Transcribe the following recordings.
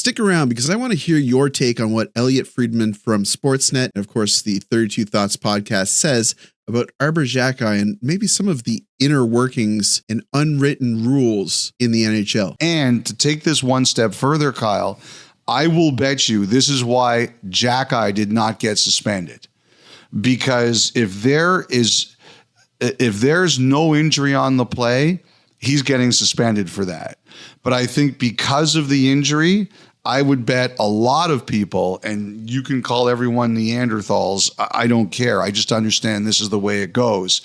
stick around because I want to hear your take on what Elliot Friedman from Sportsnet and, of course, the 32 Thoughts podcast says about Arber Xhekaj and maybe some of the inner workings and unwritten rules in the NHL. And to take this one step further, Kyle, I will bet you this is why Xhekaj did not get suspended. Because if there's no injury on the play, he's getting suspended for that. But I think because of the injury, I would bet a lot of people, and you can call everyone Neanderthals, I don't care. I just understand this is the way it goes.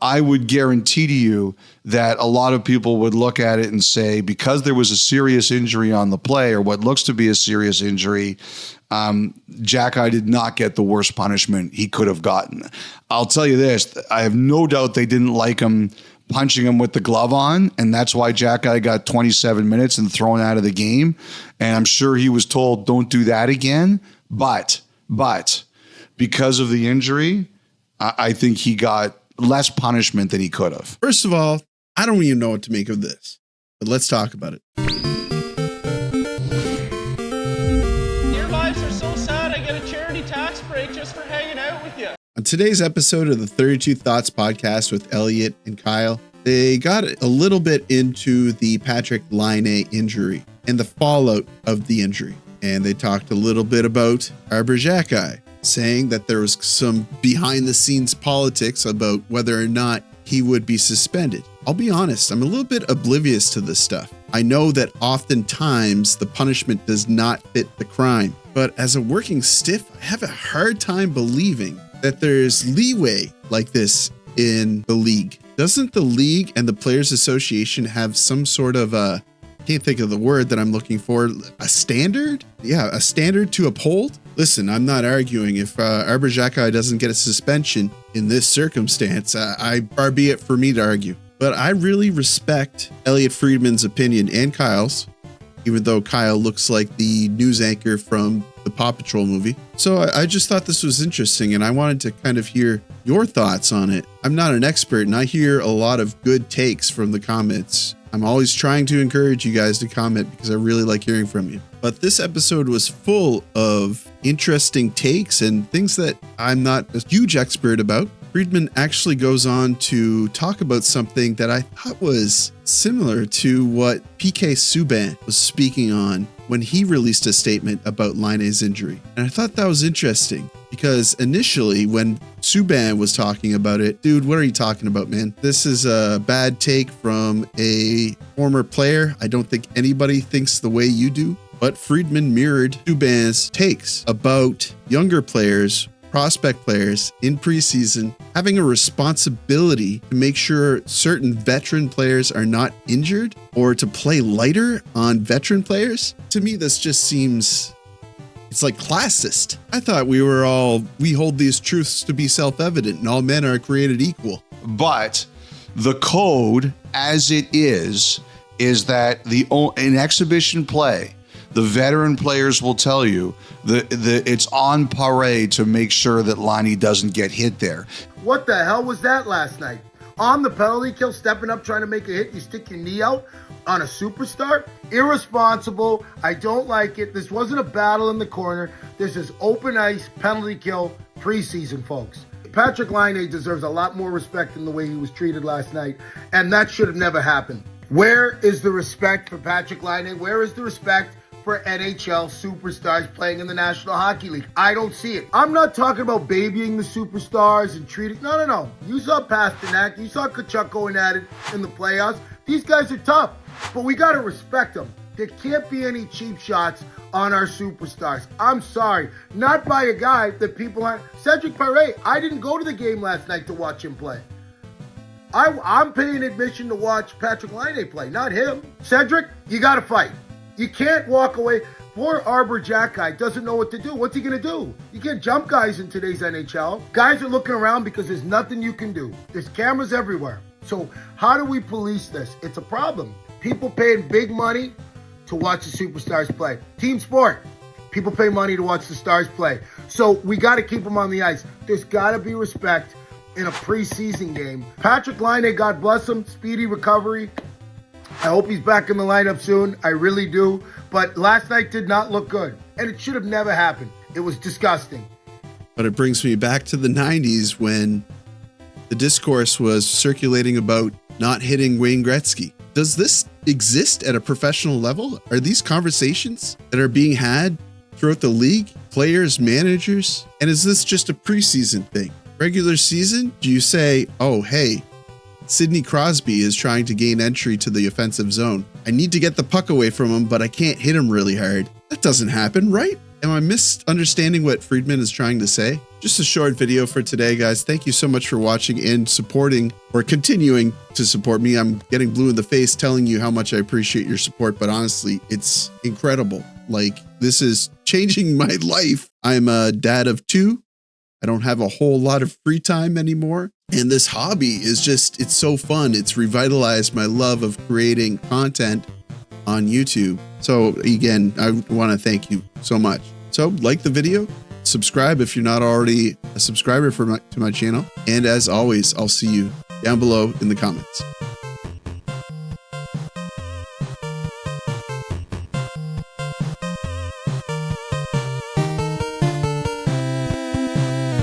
I would guarantee to you that a lot of people would look at it and say, because there was a serious injury on the play, or what looks to be a serious injury, Xhekaj did not get the worst punishment he could have gotten. I'll tell you this, I have no doubt they didn't like him punching him with the glove on, and that's why Xhekaj got 27 minutes and thrown out of the game. And I'm sure he was told, don't do that again. But because of the injury, I think he got less punishment than he could have. First of all, I don't even know what to make of this, but let's talk about it. Your lives are so sad. I get a charity tax break just for hanging out with you. On today's episode of the 32 Thoughts podcast with Elliot and Kyle, they got a little bit into the Patrik Laine injury and the fallout of the injury. And they talked a little bit about Arber Xhekaj, saying that there was some behind the scenes politics about whether or not he would be suspended. I'll be honest, I'm a little bit oblivious to this stuff. I know that oftentimes the punishment does not fit the crime, but as a working stiff, I have a hard time believing that there's leeway like this in the league. Doesn't the league and the Players Association have some sort of can't think of the word that I'm looking for, a standard? Yeah, a standard to uphold? Listen, I'm not arguing if Arber Xhekaj doesn't get a suspension in this circumstance. Far be it for me to argue. But I really respect Elliot Friedman's opinion and Kyle's, even though Kyle looks like the news anchor from the Paw Patrol movie. So I just thought this was interesting, and I wanted to kind of hear your thoughts on it. I'm not an expert, and I hear a lot of good takes from the comments. I'm always trying to encourage you guys to comment because I really like hearing from you. But this episode was full of interesting takes and things that I'm not a huge expert about. Friedman actually goes on to talk about something that I thought was similar to what PK Subban was speaking on when he released a statement about Laine's injury. And I thought that was interesting because initially when Subban was talking about it, dude, what are you talking about, man? This is a bad take from a former player. I don't think anybody thinks the way you do. But Friedman mirrored Subban's takes about younger players, prospect players in preseason having a responsibility to make sure certain veteran players are not injured or to play lighter on veteran players. To me, this just seems, it's like classist. I thought we hold these truths to be self-evident and all men are created equal. But the code as it is that in exhibition play, the veteran players will tell you it's on parade to make sure that Laine doesn't get hit there. What the hell was that last night? On the penalty kill, stepping up, trying to make a hit, you stick your knee out on a superstar? Irresponsible. I don't like it. This wasn't a battle in the corner. This is open ice, penalty kill, preseason, folks. Patrik Laine deserves a lot more respect than the way he was treated last night, and that should have never happened. Where is the respect for Patrik Laine? Where is the respect for NHL superstars playing in the National Hockey League? I don't see it. I'm not talking about babying the superstars and treating... No. You saw Pasternak. You saw Tkachuk going at it in the playoffs. These guys are tough, but we got to respect them. There can't be any cheap shots on our superstars. I'm sorry. Not by a guy that people aren't... Cedric Paré, I didn't go to the game last night to watch him play. I'm paying admission to watch Patrik Laine play, not him. Cedric, you got to fight. You can't walk away. Poor Arber Xhekaj doesn't know what to do. What's he going to do? You can't jump guys in today's NHL. Guys are looking around because there's nothing you can do. There's cameras everywhere. So how do we police this? It's a problem. People paying big money to watch the superstars play. Team sport. People pay money to watch the stars play. So we got to keep them on the ice. There's got to be respect in a preseason game. Patrik Laine, God bless him. Speedy recovery. I hope he's back in the lineup soon. I really do. But last night did not look good, and it should have never happened. It was disgusting. But it brings me back to the 90s when the discourse was circulating about not hitting Wayne Gretzky. Does this exist at a professional level? Are these conversations that are being had throughout the league, players, managers? And is this just a preseason thing? Regular season, do you say, oh, hey, Sidney Crosby is trying to gain entry to the offensive zone. I need to get the puck away from him, but I can't hit him really hard. That doesn't happen, right? Am I misunderstanding what Friedman is trying to say? Just a short video for today, guys. Thank you so much for watching and supporting or continuing to support me. I'm getting blue in the face telling you how much I appreciate your support, but honestly, it's incredible. Like, this is changing my life. I'm a dad of 2. I don't have a whole lot of free time anymore. And this hobby is just, it's so fun. It's revitalized my love of creating content on YouTube. So again, I want to thank you so much. So like the video, subscribe if you're not already a subscriber to my channel. And as always, I'll see you down below in the comments.